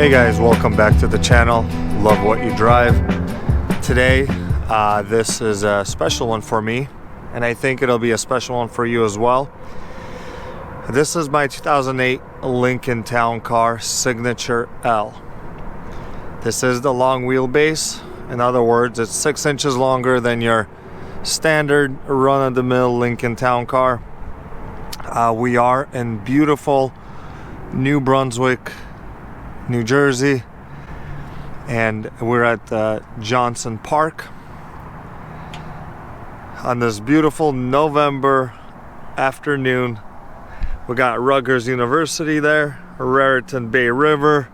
Hey guys, welcome back to the channel. Love what you drive. Today, this is a special one for me, and I think it'll be a special one for you as well. This is my 2008 Lincoln Town Car Signature L. This is the long wheelbase. In other words, it's 6 inches longer than your standard run-of-the-mill Lincoln Town Car. We are in beautiful New Brunswick, New Jersey, and we're at Johnson Park on this beautiful November afternoon. We got Rutgers University there, Raritan Bay River,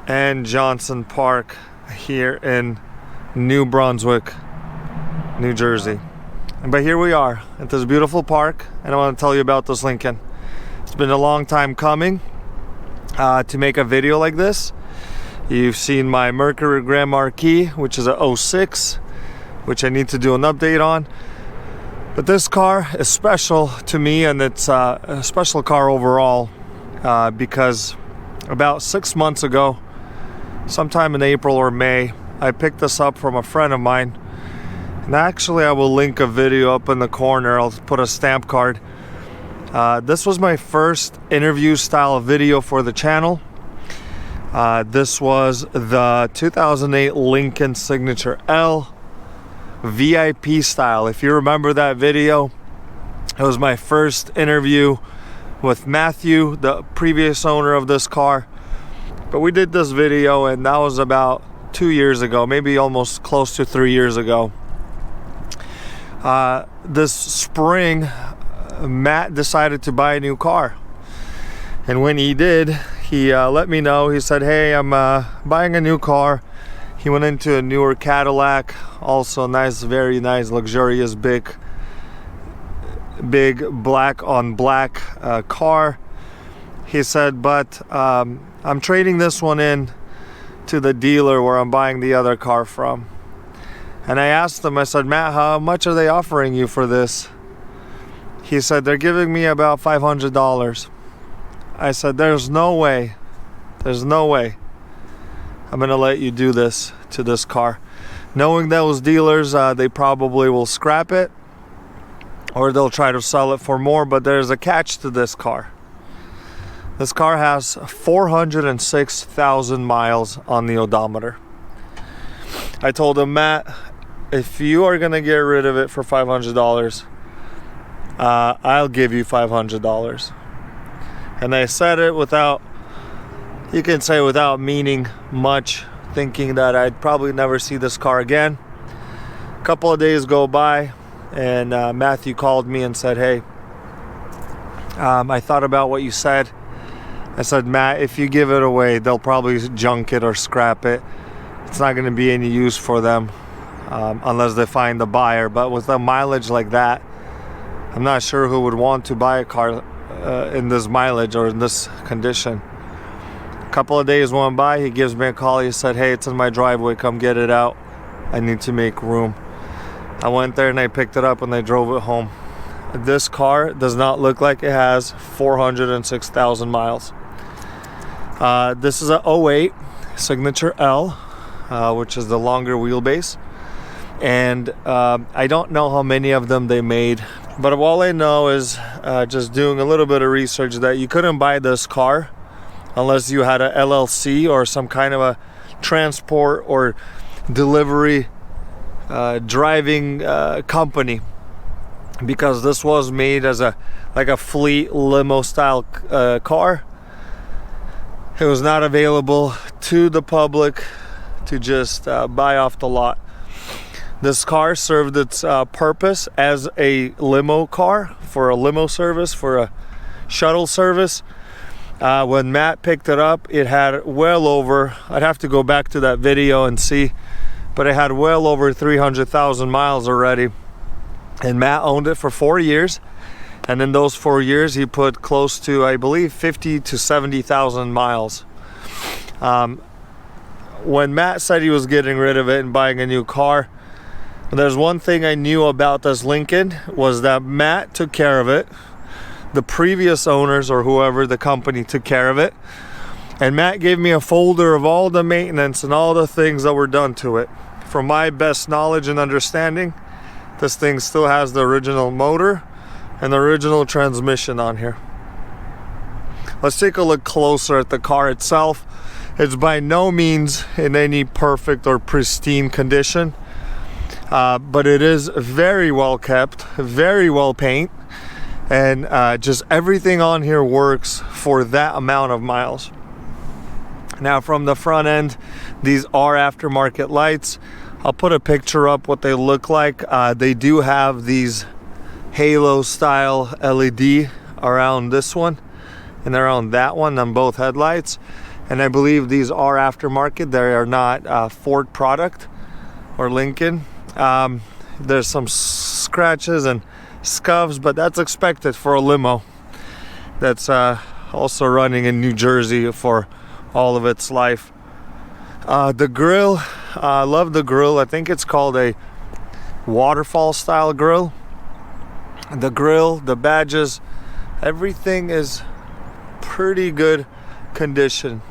and Johnson Park here in New Brunswick, New Jersey. But here we are at this beautiful park, and I want to tell you about this Lincoln. It's been a long time coming to make a video like this. You've seen my Mercury Grand Marquis, which is a 06, which I need to do an update on. But this car is special to me, and it's a special car overall because about 6 months ago, sometime in April or May, I picked this up from a friend of mine. And actually, I will link a video up in the corner. I'll put a stamp card. This was my first interview style video for the channel. This was the 2008 Lincoln Signature L VIP style. If you remember that video, it was my first interview with Matthew, the previous owner of this car. But we did this video, and that was about 2 years ago, maybe almost close to 3 years ago. This spring, Matt decided to buy a new car, and when he did, he let me know. He said, hey, I'm buying a new car. He went into a newer Cadillac, also nice, very nice, luxurious, big black on black car. He said, but I'm trading this one in to the dealer where I'm buying the other car from. And I asked him, I said, Matt, how much are they offering you for this? He said, they're giving me about $500. I said, there's no way I'm gonna let you do this to this car. Knowing those dealers, they probably will scrap it or they'll try to sell it for more, but there's a catch to this car. This car has 406,000 miles on the odometer. I told him, Matt, if you are gonna get rid of it for $500, I'll give you $500. And I said it without, you can say without meaning much, thinking that I'd probably never see this car again. A couple of days go by, and Matthew called me and said, hey, I thought about what you said. I said, Matt, if you give it away, they'll probably junk it or scrap it. It's not going to be any use for them unless they find the buyer. But with a mileage like that, I'm not sure who would want to buy a car in this mileage or in this condition. A couple of days went by, he gives me a call. He said, hey, it's in my driveway, come get it out. I need to make room. I went there and I picked it up and I drove it home. This car does not look like it has 406,000 miles. This is a 08 Signature L, which is the longer wheelbase. And I don't know how many of them they made, but all I know is just doing a little bit of research that you couldn't buy this car unless you had a LLC or some kind of a transport or delivery driving company, because this was made as a fleet limo style car. It was not available to the public to just buy off the lot. This car served its purpose as a limo car, for a limo service, for a shuttle service. When Matt picked it up, it had well over, I'd have to go back to that video and see, but it had well over 300,000 miles already. And Matt owned it for 4 years. And in those 4 years, he put close to, I believe, 50 to 70,000 miles. When Matt said he was getting rid of it and buying a new car, there's one thing I knew about this Lincoln, was that Matt took care of it. The previous owners or whoever, the company, took care of it. And Matt gave me a folder of all the maintenance and all the things that were done to it. From my best knowledge and understanding, this thing still has the original motor and the original transmission on here. Let's take a look closer at the car itself. It's by no means in any perfect or pristine condition, but it is very well kept, very well painted, and just everything on here works for that amount of miles. Now from the front end, these are aftermarket lights. I'll put a picture up what they look like. They do have these halo style LED around this one and around that one on both headlights. And I believe these are aftermarket. They are not Ford product or Lincoln. There's some scratches and scuffs, but that's expected for a limo that's also running in New Jersey for all of its life. The grill, I love the grill. I think it's called a waterfall style grill. The grill, the badges, everything is pretty good condition.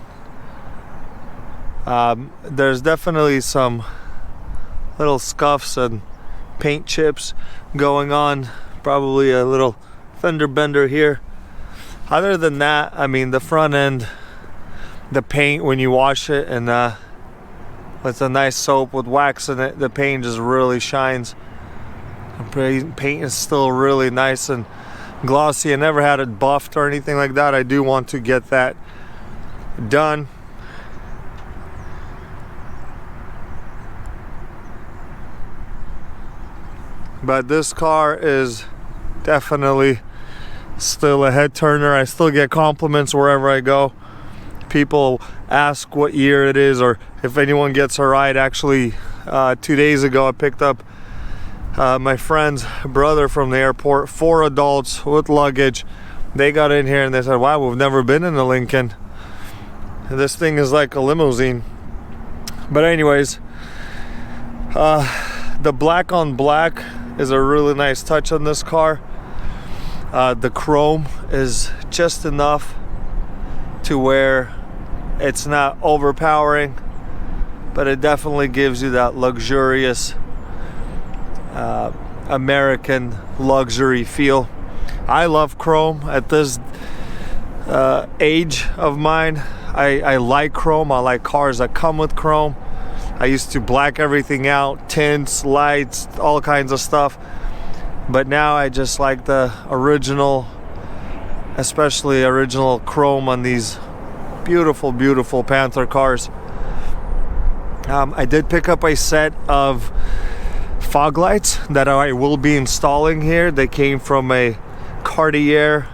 There's definitely some little scuffs and paint chips going on, probably a little fender bender here. Other than that, I mean, the front end, the paint, when you wash it and with a nice soap with wax in it, the paint just really shines. The paint is still really nice and glossy. I never had it buffed or anything like that. I do want to get that done. But this car is definitely still a head turner. I still get compliments wherever I go. People ask what year it is or if anyone gets a ride. Actually, 2 days ago I picked up my friend's brother from the airport, 4 adults with luggage. They got in here and they said, wow, we've never been in a Lincoln. This thing is like a limousine. But anyways, the black on black is a really nice touch on this car. The chrome is just enough to where it's not overpowering, but it definitely gives you that luxurious American luxury feel. I love chrome at this age of mine. I like chrome. I like cars that come with chrome. I used to black everything out, tints, lights, all kinds of stuff. But now I just like the original, especially original chrome on these beautiful, beautiful Panther cars. I did pick up a set of fog lights that I will be installing here. They came from a Cartier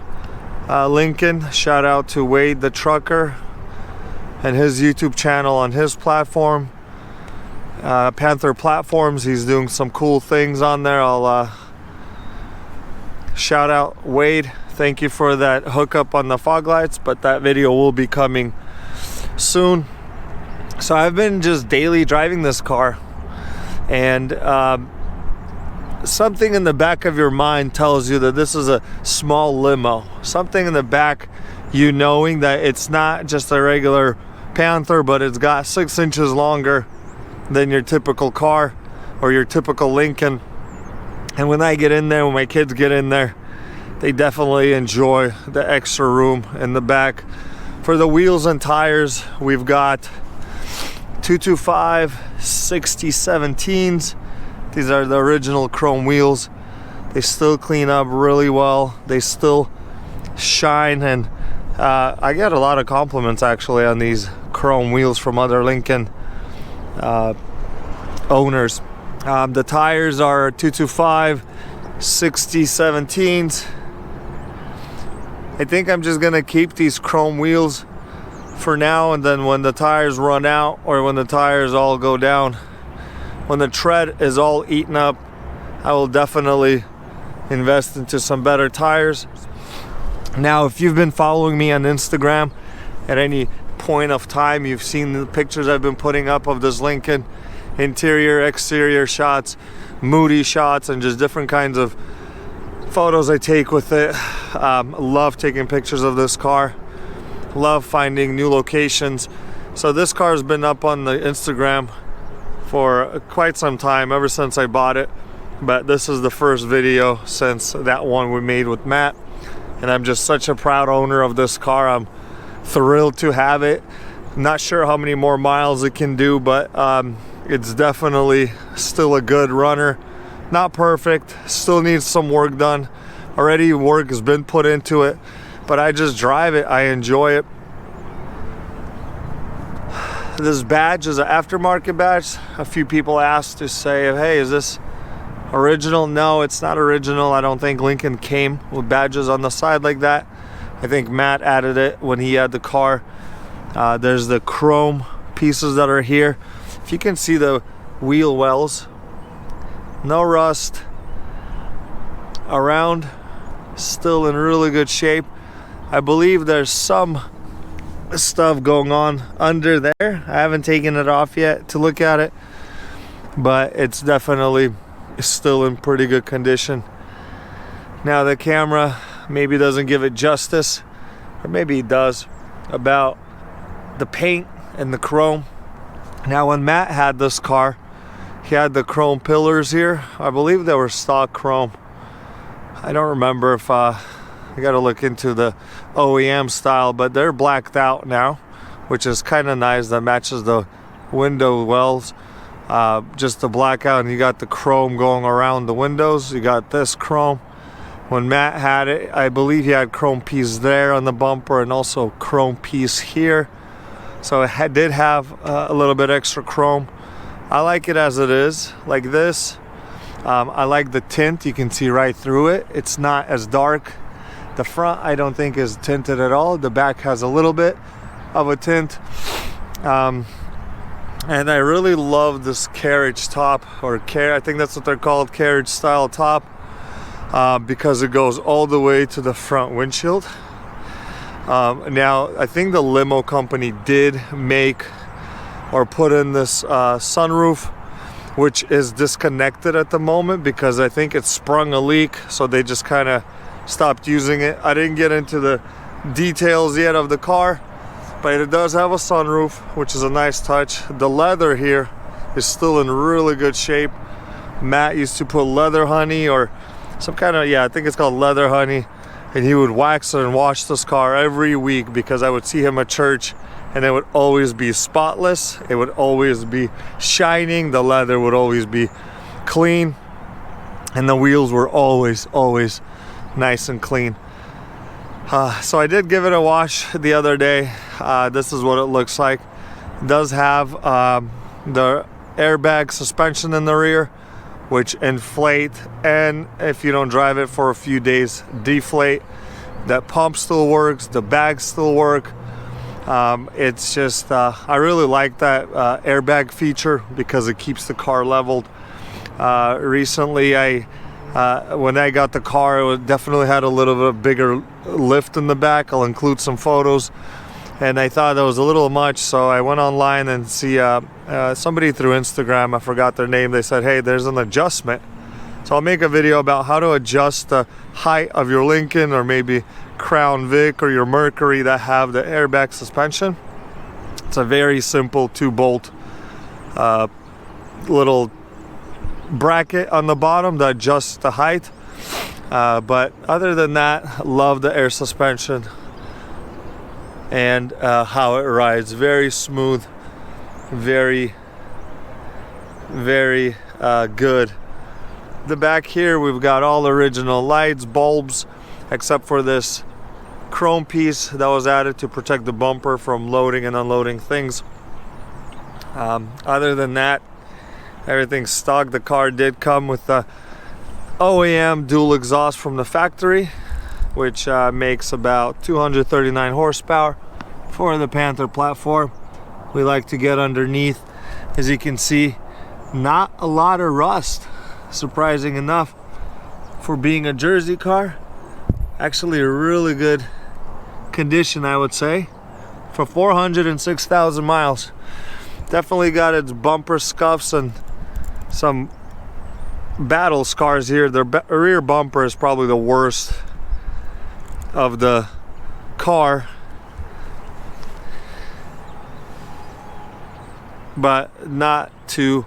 Lincoln. Shout out to Wade the trucker and his YouTube channel on his platform, Panther Platforms. He's doing some cool things on there. I'll shout out Wade. Thank you for that hookup on the fog lights, but that video will be coming soon. So I've been just daily driving this car, and something in the back of your mind tells you that this is a small limo. Something in the back, you knowing that it's not just a regular Panther, but it's got 6 inches longer than your typical car or your typical Lincoln. And when I get in there, when my kids get in there, they definitely enjoy the extra room in the back. For the wheels and tires, we've got 225 60/17s. These are the original chrome wheels. They still clean up really well. They still shine, and I get a lot of compliments actually on these chrome wheels from other Lincoln owners. The tires are 225 60/17s. I think I'm just gonna keep these chrome wheels for now, and then when the tires run out, or when the tires all go down, when the tread is all eaten up, I will definitely invest into some better tires. Now, if you've been following me on Instagram at any point of time, you've seen the pictures I've been putting up of this Lincoln, interior, exterior shots, moody shots, and just different kinds of photos I take with it. Love taking pictures of this car. Love finding new locations. So this car has been up on the Instagram for quite some time, ever since I bought it. But this is the first video since that one we made with Matt. And I'm just such a proud owner of this car. I'm thrilled to have it. Not sure how many more miles it can do, but it's definitely still a good runner. Not perfect, still needs some work done. Already work has been put into it, but I just drive it, I enjoy it. This badge is an aftermarket badge. A few people asked to say, hey, is this original? No, it's not original. I don't think Lincoln came with badges on the side like that. I think Matt added it when he had the car. There's the chrome pieces that are here. If you can see the wheel wells, no rust around, still in really good shape. I believe there's some stuff going on under there. I haven't taken it off yet to look at it, but it's definitely still in pretty good condition. Now the camera maybe doesn't give it justice, or maybe it does, about the paint and the chrome. Now when Matt had this car, he had the chrome pillars here. I believe they were stock chrome. I don't remember if I gotta look into the OEM style, but they're blacked out now, which is kind of nice. That matches the window wells. Just the blackout, and you got the chrome going around the windows. You got this chrome. When Matt had it, I believe he had chrome piece there on the bumper and also chrome piece here. So it did have a little bit extra chrome. I like it as it is, like this. I like the tint. You can see right through it. It's not as dark. The front, I don't think, is tinted at all. The back has a little bit of a tint. And I really love this carriage top, or I think that's what they're called, carriage style top, because it goes all the way to the front windshield. Now, I think the limo company did make or put in this sunroof, which is disconnected at the moment because I think it sprung a leak, so they just kind of stopped using it. I didn't get into the details yet of the car, but it does have a sunroof, which is a nice touch. The leather here is still in really good shape. Matt used to put leather honey or some kind of, I think it's called leather honey, and he would wax it and wash this car every week because I would see him at church and it would always be spotless. It would always be shining. The leather would always be clean, and the wheels were always nice and clean. So I did give it a wash the other day. This is what it looks like. It does have the airbag suspension in the rear, which inflate, and if you don't drive it for a few days, deflate. That pump still works, the bags still work. It's just I really like that airbag feature because it keeps the car leveled. Recently when I got the car, it definitely had a little bit bigger lift in the back. I'll include some photos, and I thought that was a little much, so I went online and see somebody through Instagram, I forgot their name, they said, hey, there's an adjustment. So I'll make a video about how to adjust the height of your Lincoln or maybe Crown Vic or your Mercury that have the airbag suspension. It's a very simple 2-bolt little bracket on the bottom that adjusts the height. But other than that, love the air suspension and how it rides. Very smooth, very good. The back here, we've got all original lights, bulbs, except for this chrome piece that was added to protect the bumper from loading and unloading things. Other than that, everything's stock. The car did come with the OEM dual exhaust from the factory, which makes about 239 horsepower for the Panther platform. We like to get underneath. As you can see, not a lot of rust, surprising enough for being a Jersey car. Actually a really good condition, I would say, for 406,000 miles. Definitely got its bumper scuffs and some battle scars here. The rear bumper is probably the worst of the car. but not too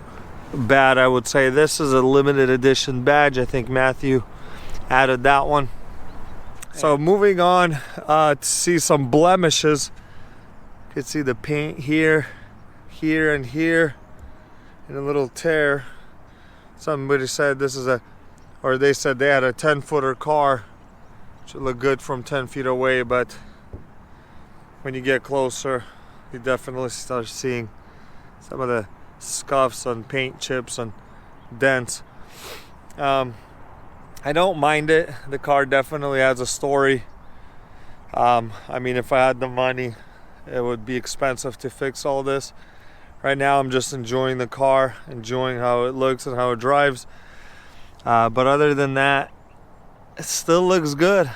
bad, I would say. This is a limited edition badge. I think Matthew added that one. So moving on to see some blemishes. You can see the paint here, here, and here, and a little tear. Somebody said this is or they said they had a 10-footer car. Should look good from 10 feet away, but when you get closer, you definitely start seeing some of the scuffs on paint chips and dents. I don't mind it. The car definitely has a story. I mean, if I had the money, it would be expensive to fix all this. Right now, I'm just enjoying the car, enjoying how it looks and how it drives. But other than that, it still looks good.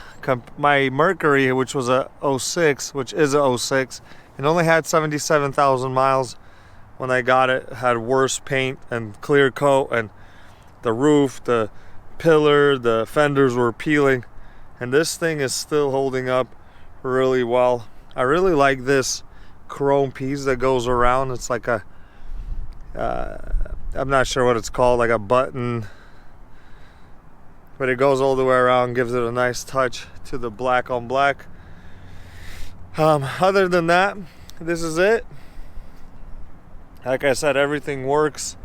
My Mercury, which was a 06, which is a 06, it only had 77,000 miles when I got it. It had worse paint and clear coat, and the roof, the pillar, the fenders were peeling, and this thing is still holding up really well. I really like this chrome piece that goes around. It's like a I'm not sure what it's called, like a button, but it goes all the way around, gives it a nice touch to the black on black. Other than that, this is it. Like I said, everything works.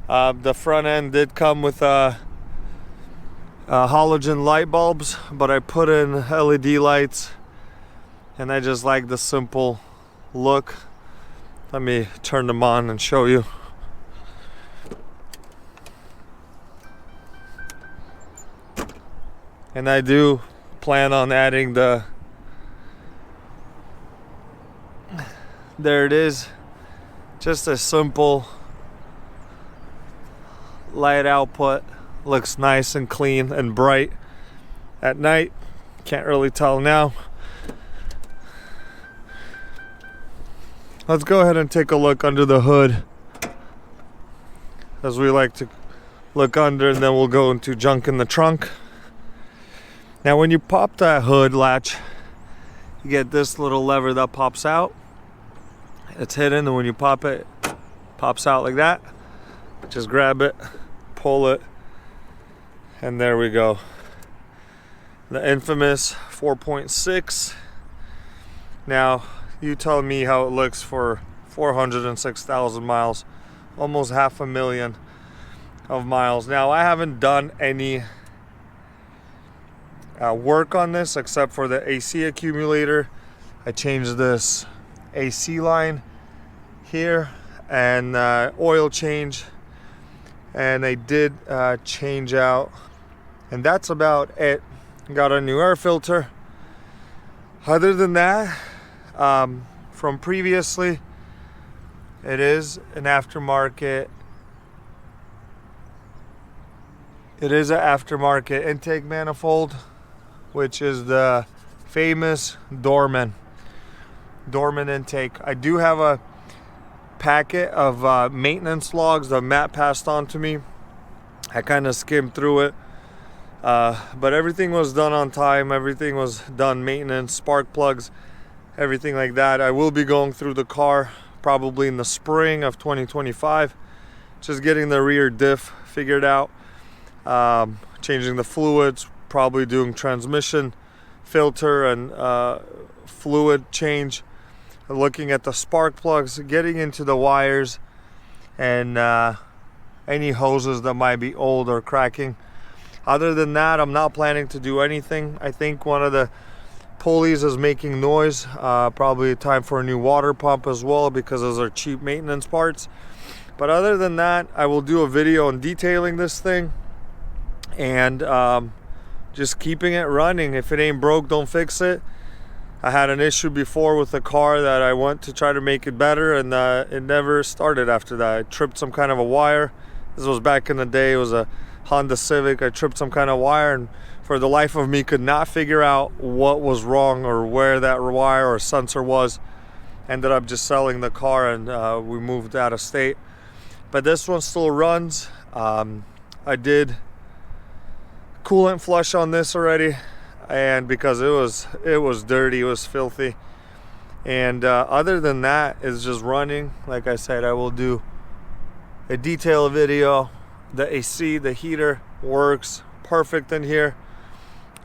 The front end did come with halogen light bulbs, but I put in LED lights, and I just like the simple look. Let me turn them on and show you. And I do plan on adding there it is, just a simple light output. Looks nice and clean and bright at night. Can't really tell now. Let's go ahead and take a look under the hood, as we like to look under, and then we'll go into junk in the trunk. Now when you pop that hood latch, you get this little lever that pops out. It's hidden, and when you pop it, it pops out like that. Just grab it, pull it, and there we go. The infamous 4.6. Now, you tell me how it looks for 406,000 miles, almost 500,000 of miles. Now, I haven't done any work on this except for the AC accumulator. I changed this AC line here and oil change, and I did change out, and that's about it. Got a new air filter. Other than that, from previously, it is an aftermarket. It is an aftermarket intake manifold, which is the famous Dorman intake. I do have a packet of maintenance logs that Matt passed on to me. I kind of skimmed through it, but everything was done on time. Everything was done, maintenance, spark plugs, everything like that. I will be going through the car probably in the spring of 2025, just getting the rear diff figured out, changing the fluids, probably doing transmission filter and fluid change, looking at the spark plugs, getting into the wires, and any hoses that might be old or cracking. Other than that, I'm not planning to do anything. I think one of the pulleys is making noise. Probably time for a new water pump as well, because those are cheap maintenance parts. But other than that, I will do a video on detailing this thing and just keeping it running. If it ain't broke, don't fix it. I had an issue before with a car that I went to try to make it better, and it never started after that. I tripped some kind of a wire. This was back in the day. It was a Honda Civic. I tripped some kind of wire, and for the life of me could not figure out what was wrong or where that wire or sensor was. Ended up just selling the car, and we moved out of state. But this one still runs. I did coolant flush on this already, and because it was dirty, it was filthy, And other than that, it's just running. Like I said, I will do a detailed video. The AC, the heater works perfect in here.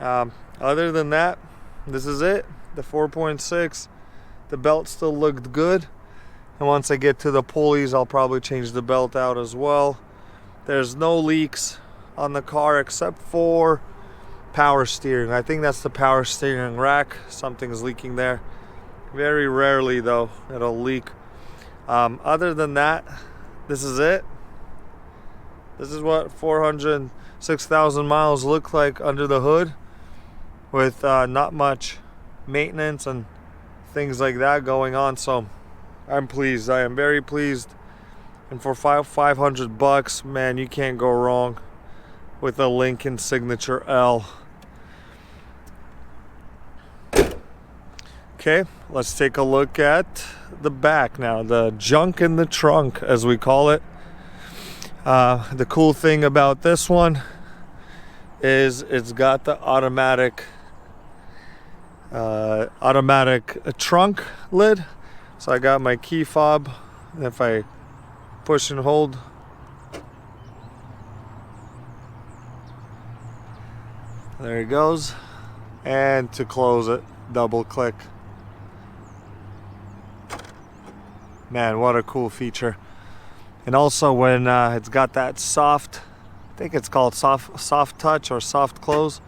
Other than that, this is it. The 4.6. The belt still looked good. And once I get to the pulleys, I'll probably change the belt out as well. There's no leaks on the car except for power steering. I think that's the power steering rack. Something's leaking there. Very rarely though, it'll leak. Other than that, this is it. This is what 406,000 miles look like under the hood, with not much maintenance and things like that going on. So I'm pleased. I am very pleased. And for $500, man, you can't go wrong with a Lincoln Signature L. Okay, let's take a look at the back now. The junk in the trunk, as we call it. The cool thing about this one is it's got the automatic trunk lid. So I got my key fob. If I push and hold, there it goes. And to close it, double click. Man, what a cool feature. And also when it's got that soft, I think it's called soft touch or soft close,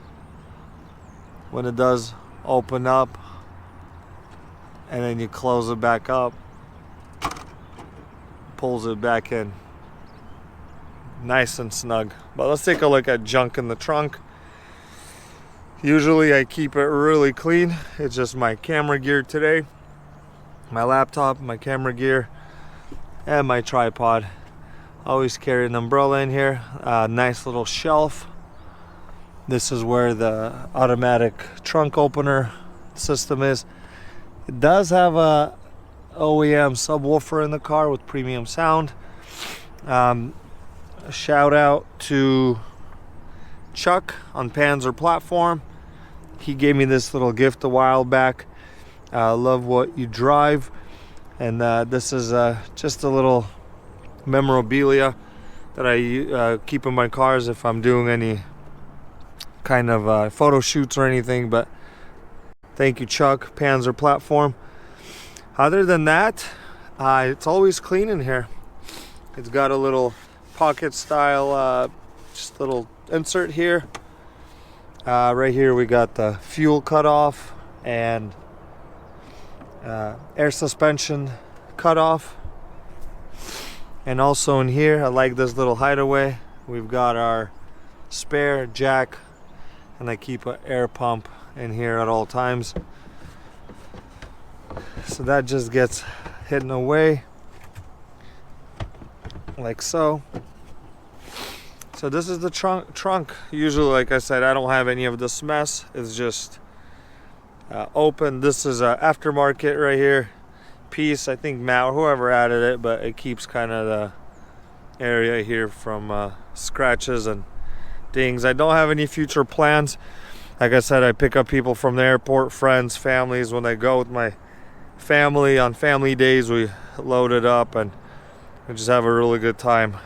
when it does open up and then you close it back up, pulls it back in. Nice and snug. But let's take a look at junk in the trunk. Usually I keep it really clean. It's just my camera gear today, my laptop, my camera gear, and my tripod. Always carry an umbrella in here. Nice little shelf. This is where the automatic trunk opener system is. It does have a OEM subwoofer in the car with premium sound. A shout out to Chuck on Panzer Platform. He gave me this little gift a while back. Love what you drive. And this is just a little memorabilia that I keep in my cars if I'm doing any kind of photo shoots or anything. But thank you, Chuck, Panzer Platform. Other than that, it's always clean in here. It's got a little pocket style just little insert here. Right here we got the fuel cutoff and air suspension cutoff. And also in here, I like this little hideaway. We've got our spare jack, and I keep an air pump in here at all times. So that just gets hidden away like so. So this is the trunk. Usually, like I said, I don't have any of this mess. It's just open. This is an aftermarket right here piece. I think Matt or whoever added it, but it keeps kind of the area here from scratches and dings. I don't have any future plans. Like I said, I pick up people from the airport, friends, families. When I go with my family on family days, we load it up and we just have a really good time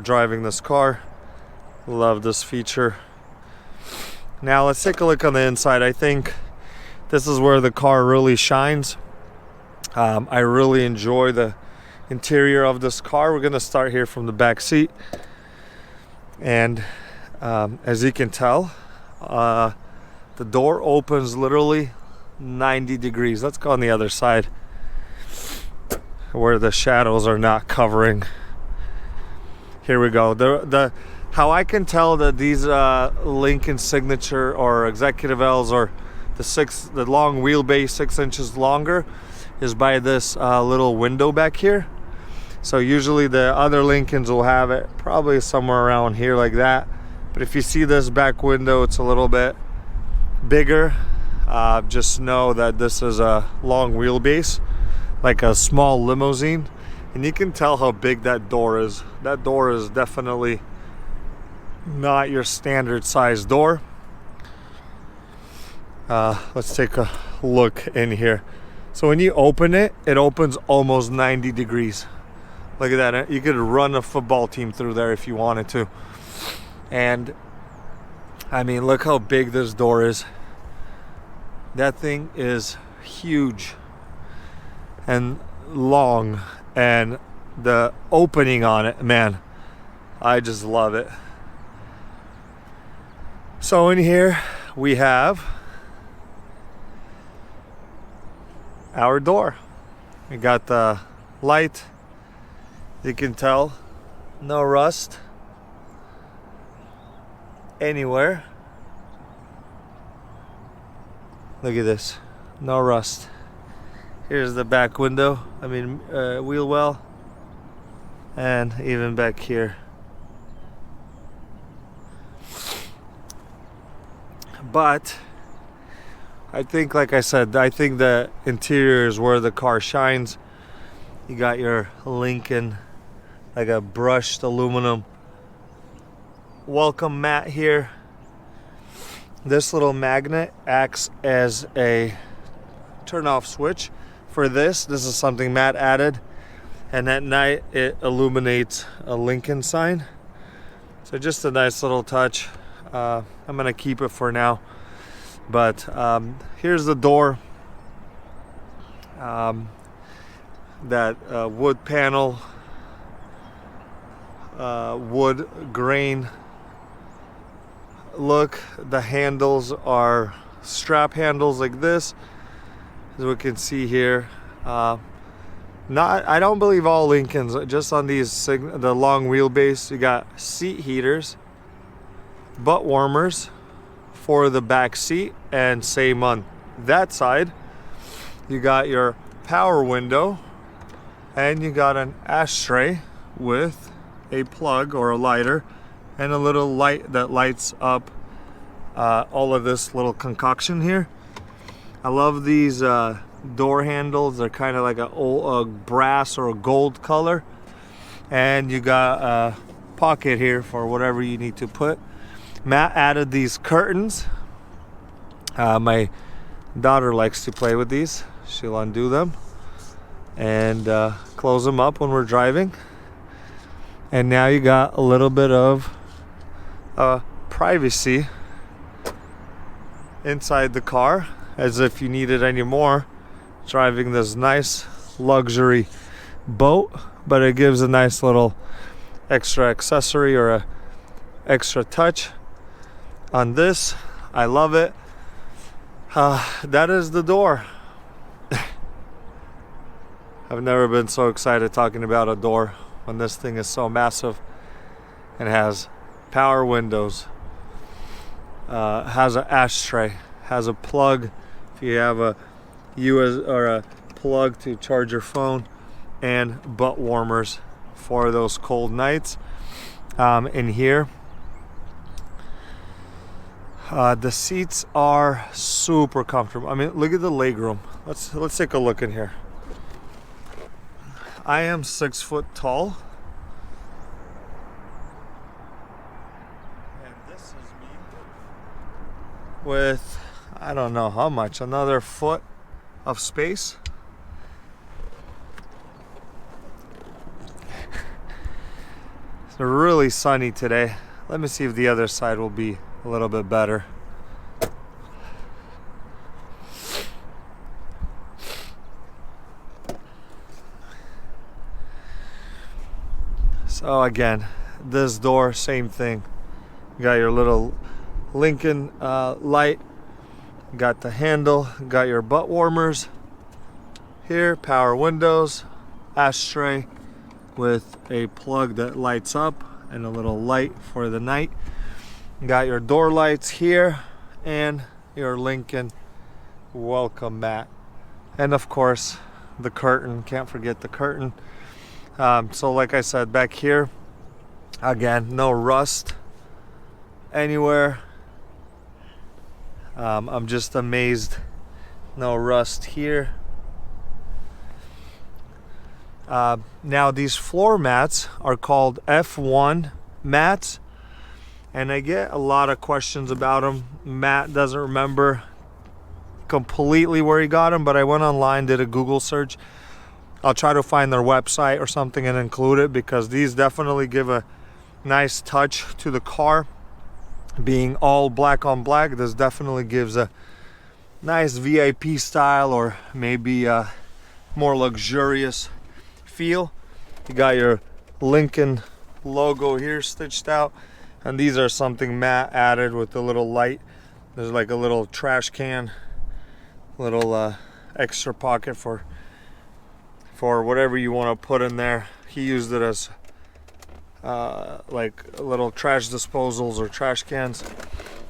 driving this car. Love this feature. Now let's take a look on the inside. I think this is where the car really shines. I really enjoy the interior of this car. We're gonna start here from the back seat, and as you can tell, the door opens literally 90 degrees. Let's go on the other side where the shadows are not covering. Here we go. The how I can tell that these Lincoln Signature or Executive L's or the long wheelbase 6 inches longer is by this little window back here. So usually the other Lincolns will have it probably somewhere around here like that. But if you see this back window, it's a little bit bigger. Just know that this is a long wheelbase, like a small limousine. And you can tell how big that door is. That door is definitely not your standard size door. Let's take a look in here. So when you open it, it opens almost 90 degrees. Look at that. You could run a football team through there if you wanted to. And I mean, look how big this door is. That thing is huge and long, and the opening on it, man, I just love it. So in here we have our door. We got the light. You can tell, no rust anywhere. Look at this, no rust. Here's the back window, wheel well, and even back here. But I think, like I said, I think the interior is where the car shines. You got your Lincoln, like a brushed aluminum welcome mat here. This little magnet acts as a turn off switch for this. This is something Matt added, and at night it illuminates a Lincoln sign. So just a nice little touch. I'm gonna keep it for now, but here's the door. That wood panel, wood grain look. The handles are strap handles like this, as we can see here. I don't believe all Lincolns, just on these the long wheelbase. You got seat heaters, butt warmers for the back seat, and same on that side. You got your power window, and you got an ashtray with a plug or a lighter and a little light that lights up all of this little concoction here. I love these door handles. They're kind of like a brass or a gold color, and you got a pocket here for whatever you need to put. Matt added these curtains. My daughter likes to play with these. She'll undo them and close them up when we're driving. And now you got a little bit of privacy inside the car, as if you needed any more driving this nice luxury boat. But it gives a nice little extra accessory or a extra touch on this. I love it. That is the door. I've never been so excited talking about a door when this thing is so massive and has power windows, has an ashtray, has a plug if you have a USB or a plug to charge your phone, and butt warmers for those cold nights. In here, the seats are super comfortable. I mean, look at the legroom. Let's take a look in here. I am 6 foot tall, and this is me with, I don't know how much, another foot of space. It's really sunny today. Let me see if the other side will be a little bit better. So again, this door, same thing. You got your little Lincoln light, got the handle, got your butt warmers here, power windows, ashtray with a plug that lights up and a little light for the night. Got your door lights here and your Lincoln welcome mat, and of course the curtain. Can't forget the curtain. So like I said, back here again, no rust anywhere. I'm just amazed, no rust here. Now these floor mats are called F1 mats, and I get a lot of questions about them. Matt doesn't remember completely where he got them, but I went online, did a Google search. I'll try to find their website or something and include it, because these definitely give a nice touch to the car. Being all black on black, this definitely gives a nice VIP style, or maybe a more luxurious feel. You got your Lincoln logo here stitched out, and these are something matte added with a little light. There's like a little trash can, little extra pocket for whatever you want to put in there. He used it as like little trash disposals or trash cans.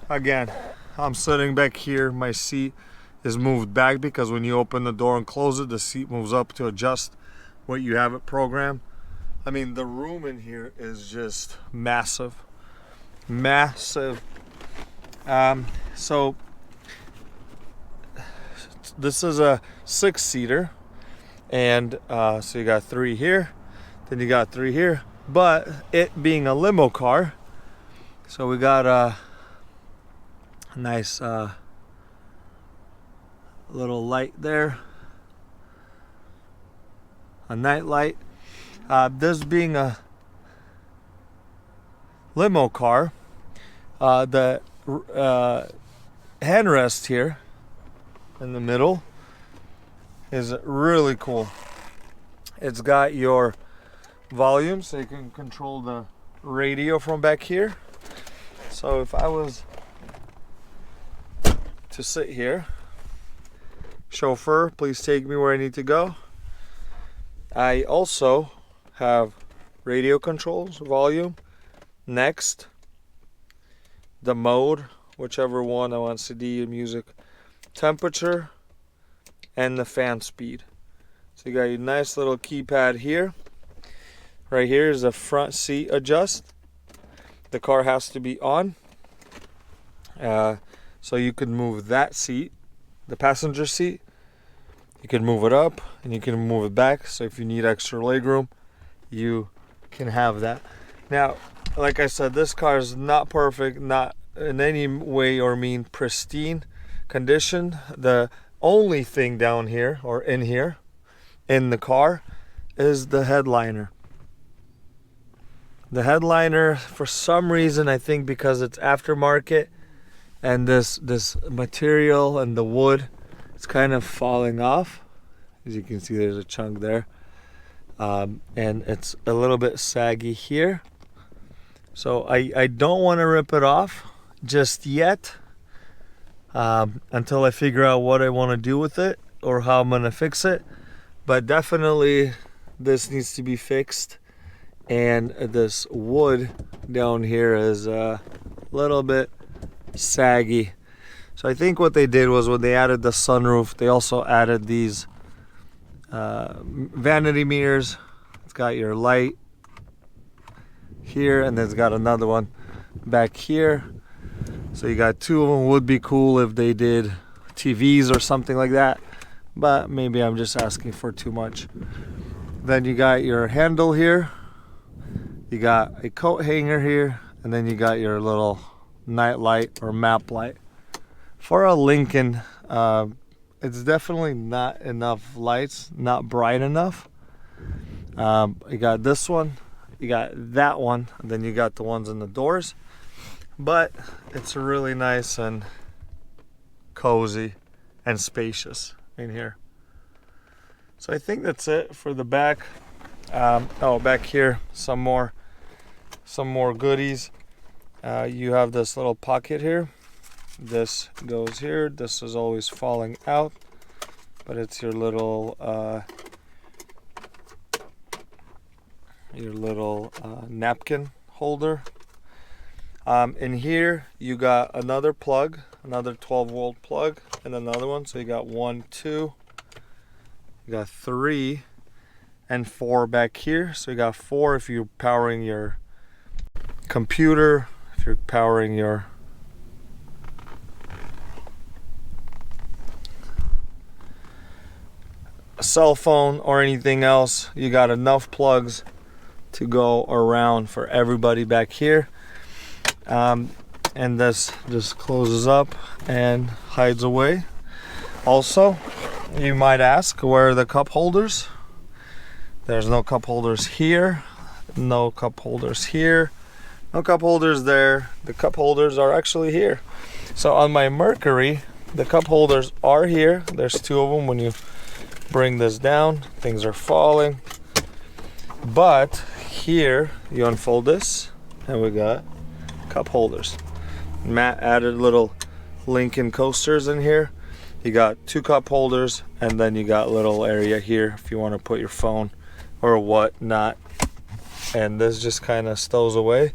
Again, I'm sitting back here. My seat is moved back because when you open the door and close it, the seat moves up to adjust what you have it programmed. I mean, the room in here is just massive. So this is a 6-seater, and so you got 3 here, then you got 3 here, but it being a limo car, so we got a nice little light there, a night light. This being a limo car, the handrest here in the middle is really cool. It's got your volume, so you can control the radio from back here. So if I was to sit here, chauffeur, please take me where I need to go. I also have radio controls, volume, next, the mode, whichever one I want, CD, music, temperature, and the fan speed. So you got your nice little keypad here. Right here is the front seat adjust. The car has to be on. So you can move that seat, the passenger seat. You can move it up and you can move it back. So if you need extra legroom, you can have that. Now, like I said, this car is not perfect, not in any way or mean pristine condition. The only thing down here or in here in the car is the headliner. The headliner, for some reason, I think because it's aftermarket and this material and the wood, it's kind of falling off. As you can see, there's a chunk there. And it's a little bit saggy here. So I don't want to rip it off just yet, until I figure out what I want to do with it or how I'm going to fix it. But definitely this needs to be fixed. And this wood down here is a little bit saggy. So I think what they did was when they added the sunroof, they also added these vanity mirrors. It's got your light here, and then it's got another one back here. So you got 2 of them. Would be cool if they did TVs or something like that, but maybe I'm just asking for too much. Then you got your handle here. You got a coat hanger here, and then you got your little night light or map light. For a Lincoln, it's definitely not enough lights, not bright enough. You got this one, you got that one, and then you got the ones in the doors. But it's really nice and cozy and spacious in here. So I think that's it for the back. Back here, some more goodies. You have this little pocket here. This goes here. This is always falling out, but it's your little napkin holder. In here you got another plug, another 12-volt plug, and another one. So you got 1, 2, you got 3 and 4 back here. So you got 4 if you're powering your computer, if you're powering your cell phone or anything else. You got enough plugs to go around for everybody back here. And this just closes up and hides away. Also, you might ask, where are the cup holders? There's no cup holders here, no cup holders here, no cup holders there. The cup holders are actually here. So on my Mercury, the cup holders are here. There's two of them. When you bring this down, things are falling. But here, you unfold this, and we got cup holders. Matt added little Lincoln coasters in here. You got two cup holders, and then you got a little area here if you want to put your phone or whatnot. And this just kind of stows away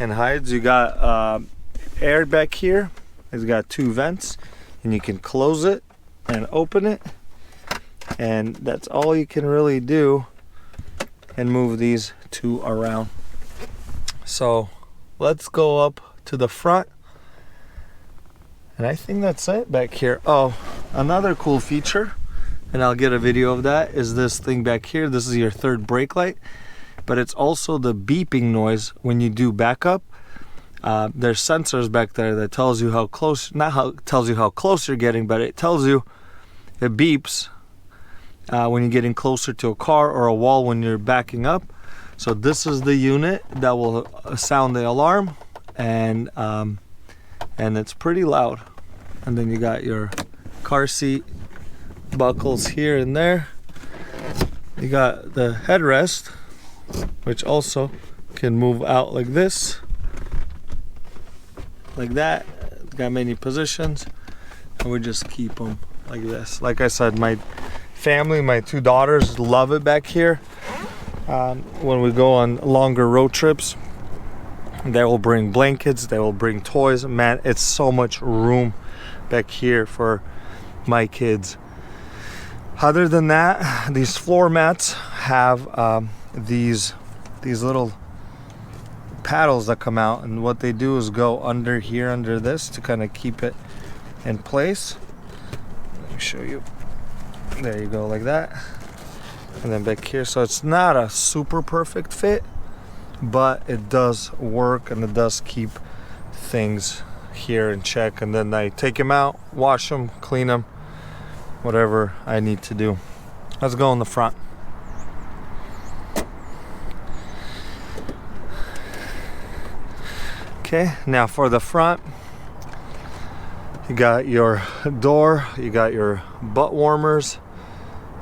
and hides. You got air back here. It's got two vents, and you can close it and open it. And that's all you can really do, and move these two around. So let's go up to the front. And I think that's it back here. Oh, another cool feature, and I'll get a video of that, is this thing back here. This is your third brake light, but it's also the beeping noise when you do backup. There's sensors back there that tells you how close, not how tells you how close you're getting, but it tells you, it beeps when you're getting closer to a car or a wall when you're backing up. So this is the unit that will sound the alarm, and it's pretty loud. And then you got your car seat buckles here and there. You got the headrest, which also can move out like this, like that. It's got many positions, and we just keep them like this. Like I said, my family, my two daughters love it back here. When we go on longer road trips, they will bring blankets, they will bring toys. Man, it's so much room back here for my kids. Other than that, these floor mats have these little paddles that come out, and what they do is go under here, under this, to kind of keep it in place. Let me show you. There you go, like that. And then back here, so it's not a super perfect fit, but it does work, and it does keep things here in check. And then I take them out, wash them, clean them, whatever I need to do. Let's go in the front. Okay, now for the front, you got your door, you got your butt warmers,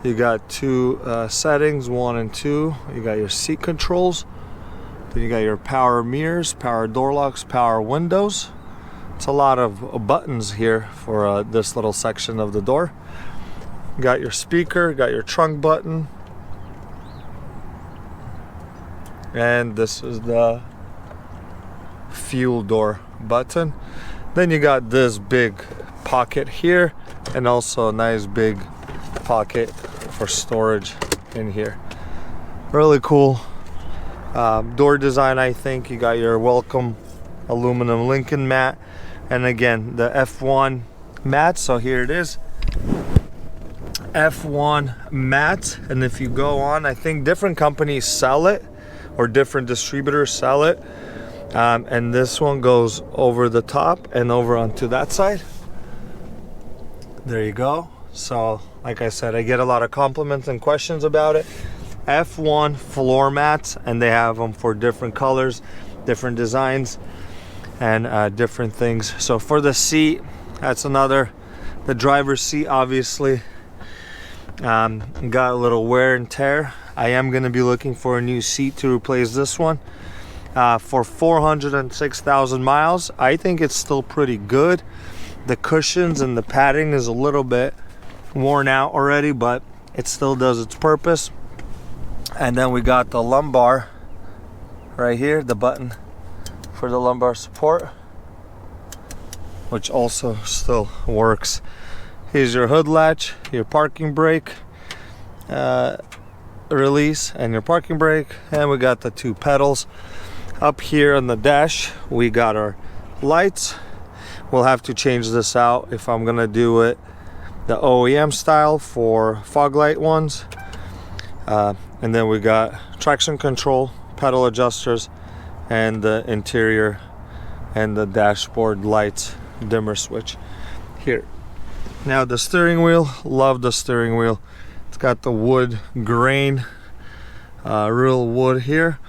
you got two settings, 1 and 2. You got your seat controls. Then you got your power mirrors, power door locks, power windows. It's a lot of buttons here for this little section of the door. You got your speaker, got your trunk button. And this is the fuel door button. Then you got this big pocket here, and also a nice big pocket for storage in here. Really cool door design, I think. You got your welcome aluminum Lincoln mat, and again the F1 mat. So here it is, F1 mat. And if you go on, I think different companies sell it, or different distributors sell it, and this one goes over the top and over onto that side. There you go. So like I said, I get a lot of compliments and questions about it. F1 floor mats, and they have them for different colors, different designs, and different things. So for the seat, that's another, the driver's seat obviously got a little wear and tear. I am going to be looking for a new seat to replace this one. For 406,000 miles, I think it's still pretty good. The cushions and the padding is a little bit worn out already, but it still does its purpose. And then we got the lumbar right here, the button for the lumbar support, which also still works. Here's your hood latch, your parking brake release, and your parking brake. And we got the two pedals. Up here on the dash, we got our lights. We'll have to change this out if I'm gonna do it the OEM style for fog light ones. And then we got traction control, pedal adjusters, and the interior and the dashboard lights dimmer switch here. Now the steering wheel, love the steering wheel. It's got the wood grain, real wood here.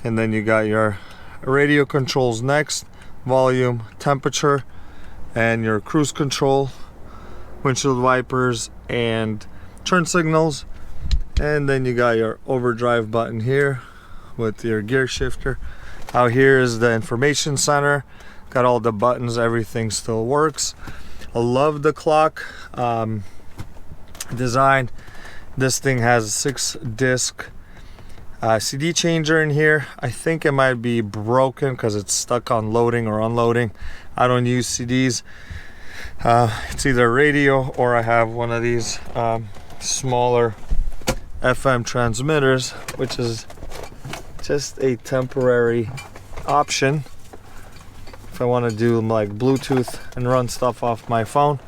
And then you got your radio controls next, volume, temperature, and your cruise control, windshield wipers, and turn signals. And then you got your overdrive button here with your gear shifter. Out here is the information center. Got all the buttons, everything still works. I love the clock design. This thing has a 6-disc CD changer in here. I think it might be broken because it's stuck on loading or unloading. I don't use CDs. It's either radio or I have one of these smaller FM transmitters, which is just a temporary option if I want to do like Bluetooth and run stuff off my phone.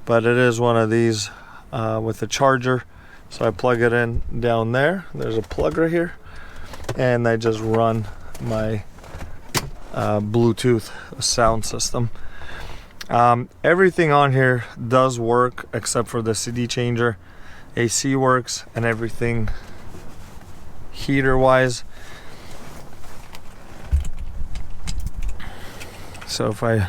But it is one of these with a charger, so I plug it in down there. There's a plug right here, and I just run my Bluetooth sound system. Everything on here does work except for the CD changer. AC works and everything heater wise. So if I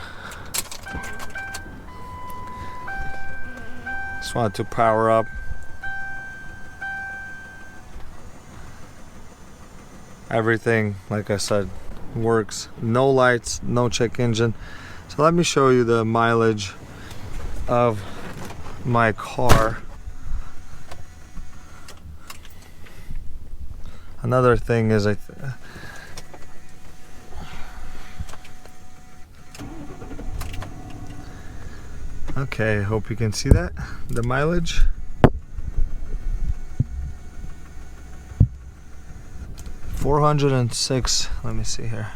just want to power up, everything, like I said, works. No lights, no check engine. So let me show you the mileage of my car. Another thing is okay, I hope you can see that, the mileage. $406, let me see here.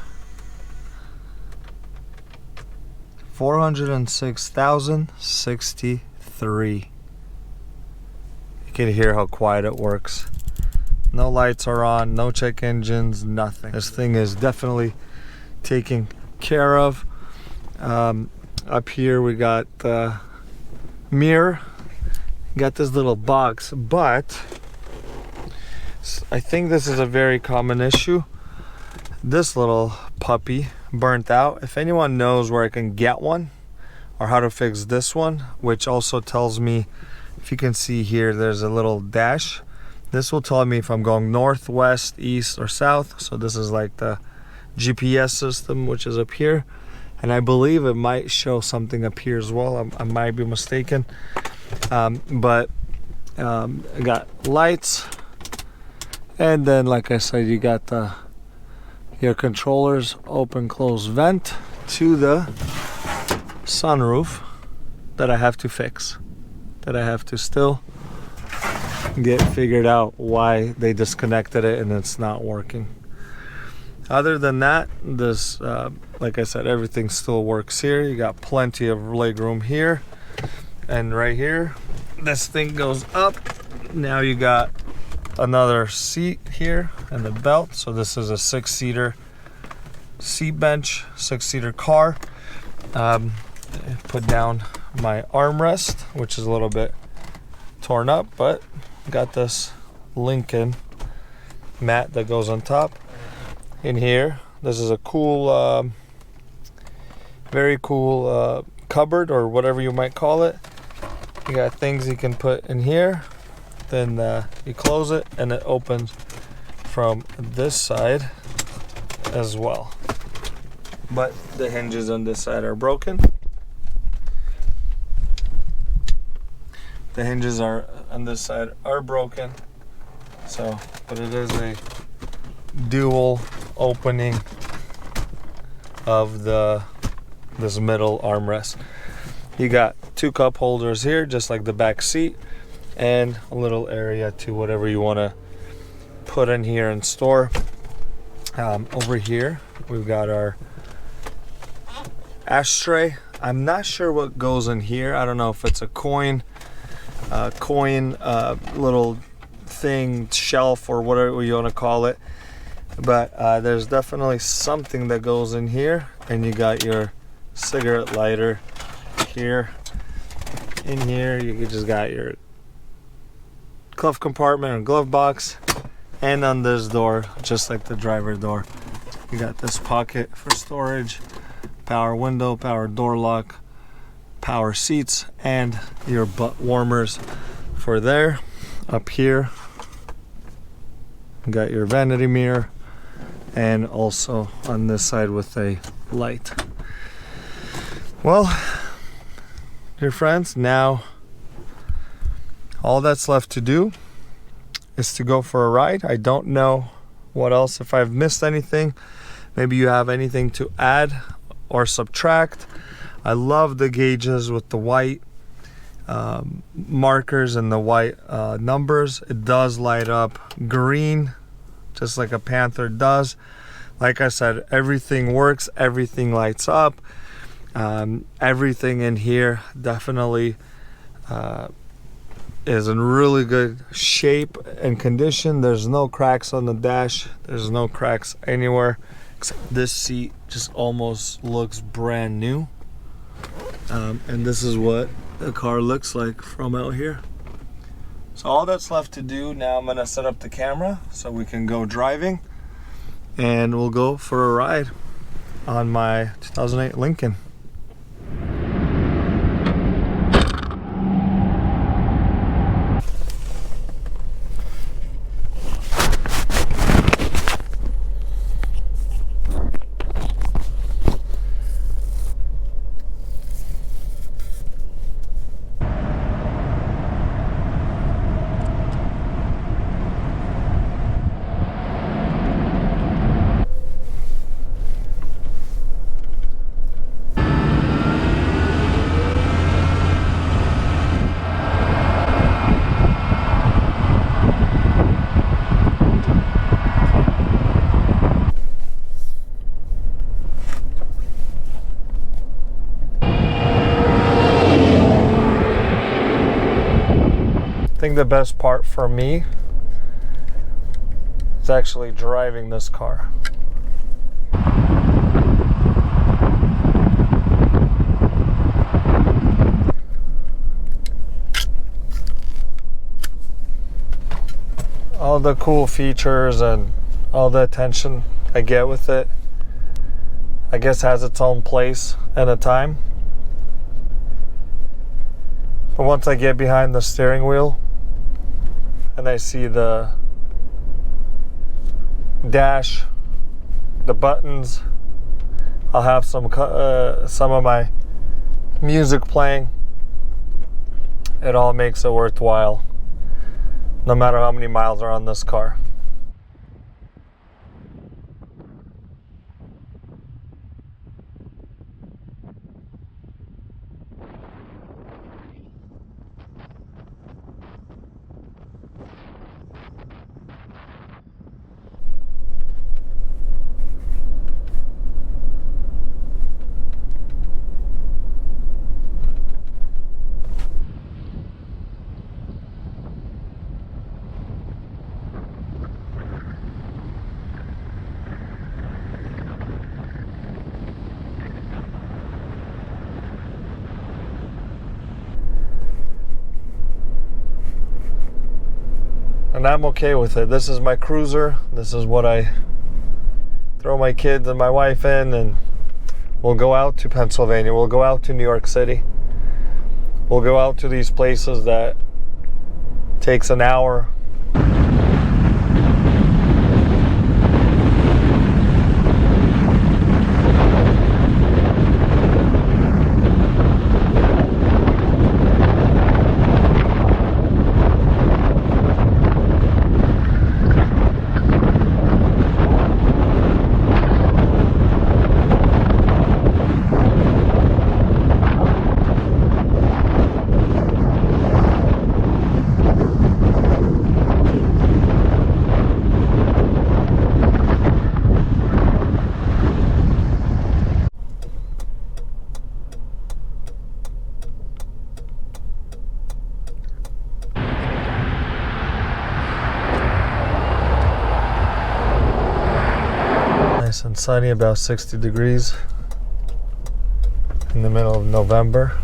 406,063. You can hear how quiet it works. No lights are on, no check engines, nothing. This thing is definitely taken care of. Up here we got the mirror, got this little box, but I think this is a very common issue. This little puppy burnt out. If anyone knows where I can get one or how to fix this one, which also tells me, if you can see here, there's a little dash. This will tell me if I'm going north, west, east, or south. So this is like the GPS system, which is up here. And I believe it might show something up here as well. I might be mistaken. But I got lights. And then, like I said, you got your controllers, open, close vent to the sunroof that I have to fix. That I have to still get figured out why they disconnected it and it's not working. Other than that, this like I said, everything still works here. You got plenty of legroom here and right here. This thing goes up. Now you got another seat here and the belt. So this is a 6-seater seat bench, 6-seater car. Put down my armrest, which is a little bit torn up, but got this Lincoln mat that goes on top. In here, this is a cool, very cool cupboard or whatever you might call it. You got things you can put in here. Then you close it and it opens from this side as well. But the hinges on this side are broken. The hinges are on this side are broken. So, but it is a dual opening of this middle armrest. You got 2 cup holders here, just like the back seat, and a little area to whatever you want to put in here and store. Over here we've got our ashtray. I'm not sure what goes in here. I don't know if it's a coin little thing, shelf, or whatever you want to call it, but there's definitely something that goes in here. And you got your cigarette lighter here In here, you just got your glove compartment or glove box. And on this door, just like the driver door, you got this pocket for storage, power window, power door lock, power seats, and your butt warmers for there. Up here, you got your vanity mirror, and also on this side with a light. Well, dear friends, now all that's left to do is to go for a ride. I don't know what else, if I've missed anything. Maybe you have anything to add or subtract. I love the gauges with the white markers and the white numbers. It does light up green, just like a Panther does. Like I said, everything works, everything lights up. Everything in here definitely is in really good shape and condition. There's no cracks on the dash. There's no cracks anywhere. Except this seat just almost looks brand new. And this is what the car looks like from out here. So all that's left to do now, I'm gonna set up the camera so we can go driving, and we'll go for a ride on my 2008 Lincoln. I think the best part for me is actually driving this car. All the cool features and all the attention I get with it, I guess, has its own place and a time. But once I get behind the steering wheel and I see the dash, the buttons, I'll have some of my music playing. It all makes it worthwhile, no matter how many miles are on this car. And I'm okay with it. This is my cruiser. This is what I throw my kids and my wife in, and we'll go out to Pennsylvania. We'll go out to New York City. We'll go out to these places that takes an hour. Nice and sunny, about 60 degrees in the middle of November.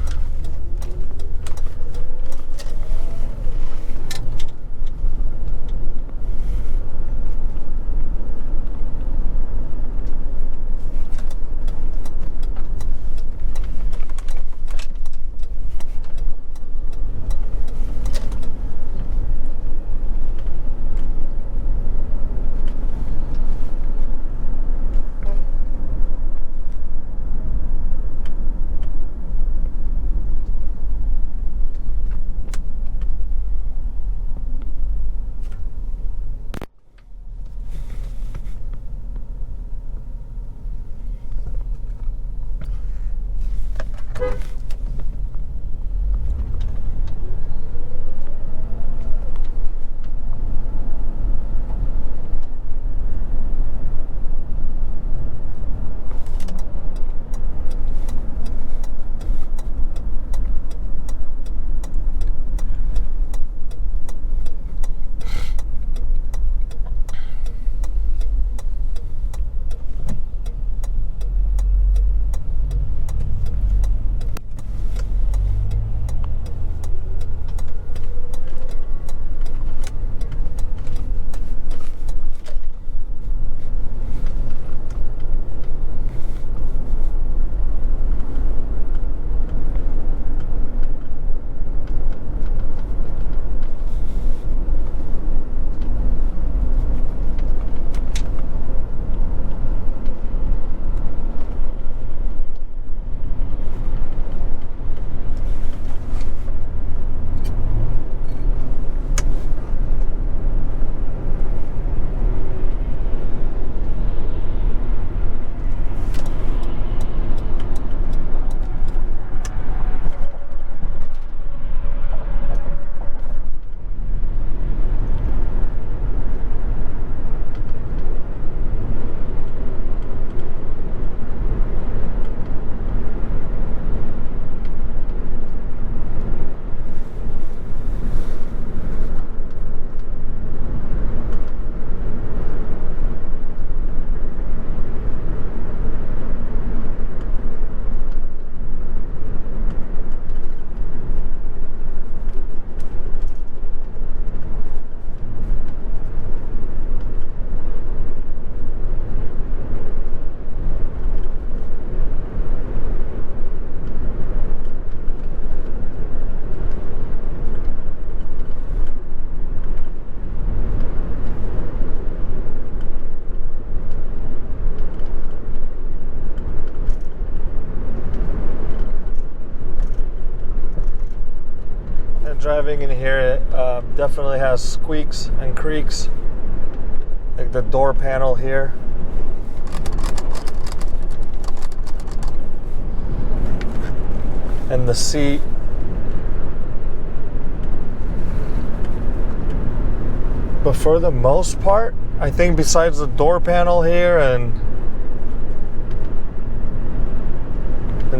Driving in here, it definitely has squeaks and creaks, like the door panel here. And the seat. But for the most part, I think besides the door panel here and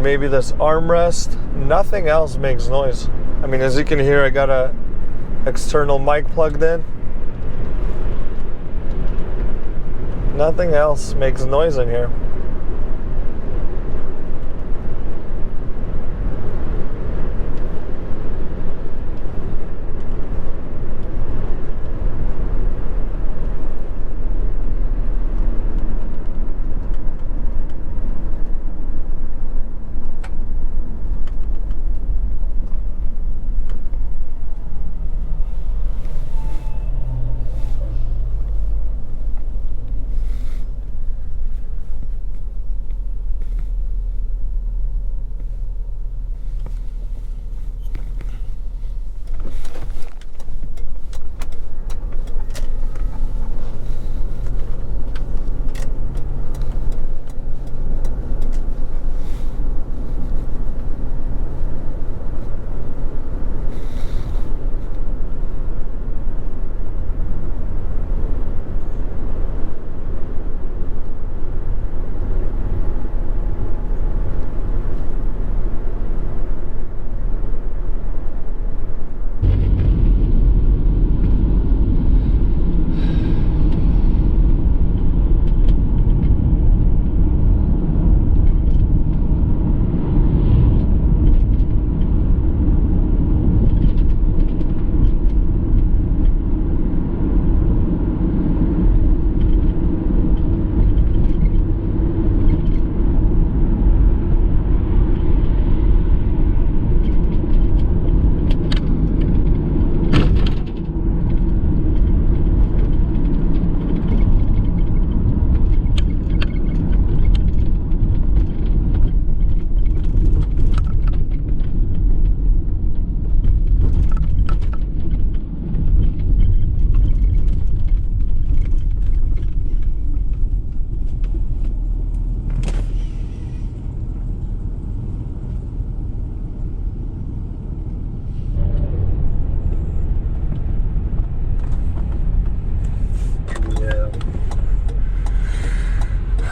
maybe this armrest, nothing else makes noise. I mean, as you can hear, I got a external mic plugged in. Nothing else makes noise in here.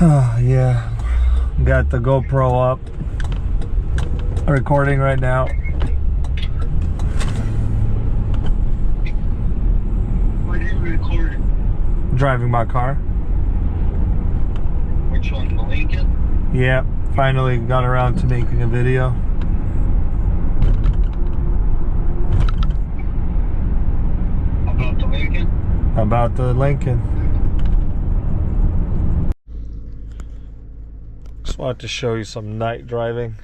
Yeah, got the GoPro up, recording right now. What are you recording? Driving my car. Which one, the Lincoln? Yeah, finally got around to making a video. About the Lincoln? About the Lincoln. Just wanted to show you some night driving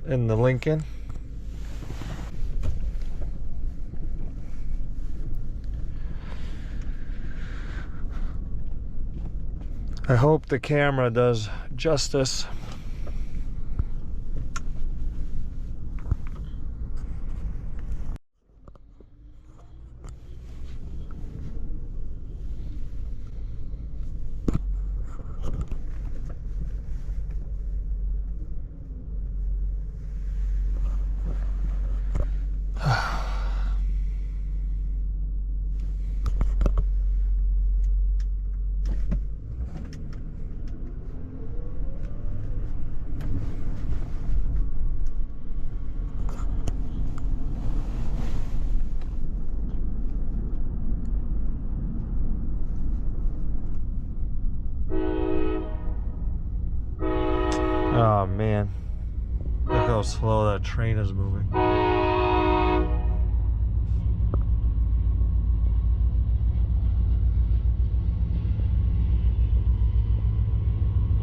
in the Lincoln. I hope the camera does justice. Oh man, look how slow that train is moving.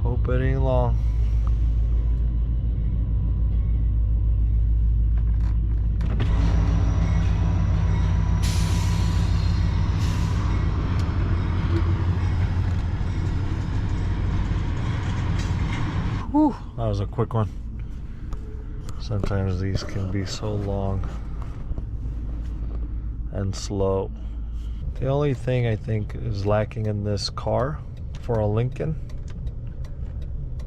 Hope it ain't long. Whew, that was a quick one. Sometimes these can be so long and slow. The only thing I think is lacking in this car for a Lincoln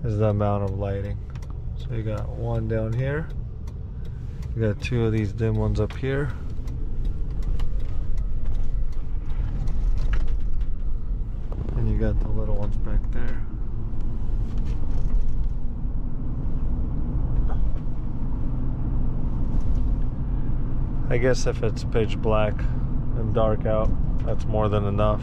is the amount of lighting. So you got one down here, you got two of these dim ones up here, and you got the little ones back there. I guess if it's pitch black and dark out, that's more than enough.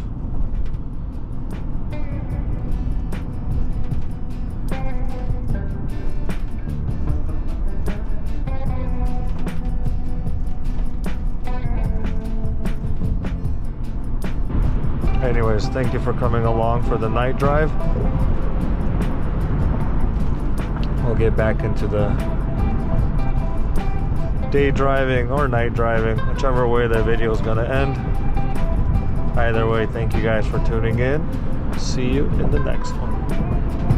Anyways, thank you for coming along for the night drive. We'll get back into the day driving or night driving, whichever way the video is going to end. Either way, thank you guys for tuning in. See you in the next one.